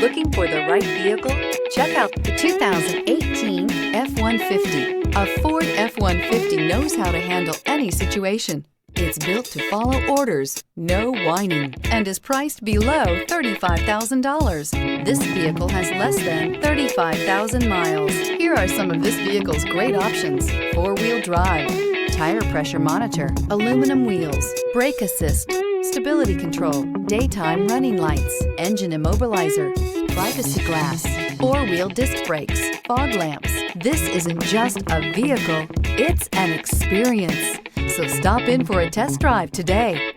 Looking for the right vehicle? Check out the 2018 F-150. A Ford F-150 knows how to handle any situation. It's built to follow orders, no whining, and is priced below $35,000. This vehicle has less than 35,000 miles. Here are some of this vehicle's great options: four-wheel drive, tire pressure monitor, aluminum wheels, brake assist, stability control, daytime running lights, engine immobilizer, privacy glass, four-wheel disc brakes, fog lamps. This isn't just a vehicle, it's an experience. So stop in for a test drive today.